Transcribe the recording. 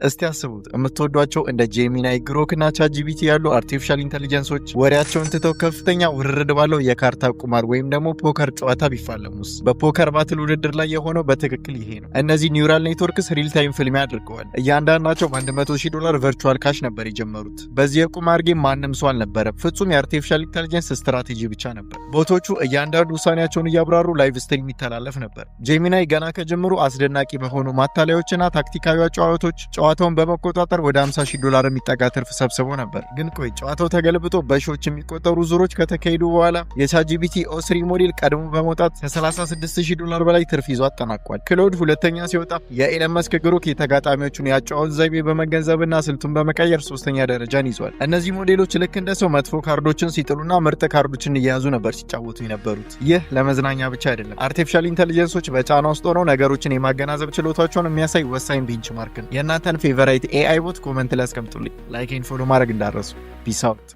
እስቲ አስቡት የምትወዷቸው እንደ ጄሚናይ፣ ግሮክ እና ቻትጂፒቲ ያሉ አርቲፊሻል ኢንተለጀንሶች ወሬያቸውን ትተው ከፍተኛ ውርርድ ባለው የካርታ ቁማር ወይም ደግሞ ፖከር ጨዋታ ቢፋለሙስ? በፖከር ባትል ውድድር ላይ የሆነው በትክክል ይሄ ነው። እነዚህ ኒውራል ኔትወርክስ ሪል ታይም ፍልሚያ አድርገዋል። እያንዳንዳቸው $100,000 ቨርቹዋል ካሽ ነበር የጀመሩት። በዚህ የቁማር ጌም ማንም ሰው አልነበረም። ፍጹም የአርቲፊሻል ኢንተለጀንስ ስትራቴጂ ብቻ ነበር። ቦቶቹ እያንዳንዱ ውሳኔያቸውን እያብራሩ ላይቭ ስትሪም ይተላለፍ ነበር። ጄሚናይ ገና ከጀምሩ አስደናቂ በሆኑ ማታለያዎችና ታክቲካዊ ጨዋታዎች ጨዋታውን በመቆጣጠር ወደ $50,000 የሚጠጋ ትርፍ ሰብስቦ ነበር። ግን ቆይ ጨዋታው ተገልብጦ በሺዎች የሚቆጠሩ ዙሮች ከተካሄዱ በኋላ የቻትጂፒቲ ኦ3 ሞዴል ቀድሞ በመውጣት ከ$36,000 በላይ ትርፍ ይዞ አጠናቋል። ክሎድ ሁለተኛ ሲወጣ የኤለን መስክ ግሮክ የተጋጣሚዎቹን ያጫወት ዘይቤ በመገንዘብና ስልቱን በመቀየር ሶስተኛ ደረጃን ይዟል። እነዚህ ሞዴሎች ልክ እንደ ሰው መጥፎ ካርዶችን ሲጥሉና ምርጥ ካርዶችን እየያዙ ነበር ሲጫወቱ የነበሩት። ይህ ለመዝናኛ ብቻ አይደለም። አርቲፊሻል ኢንተለጀንሶች በጫና ውስጥ ሆነው ነገሮችን የማገናዘብ ችሎታቸውን የሚያሳይ ወሳኝ ቤንችማርክ ነው። የእናንተን ፌቨራይት ኤአይ ቦት ኮመንት ላይ አስቀምጡልኝ። ላይክ ኤንድ ፎሎ ማድረግ እንዳረሱ። ፒስ አውት።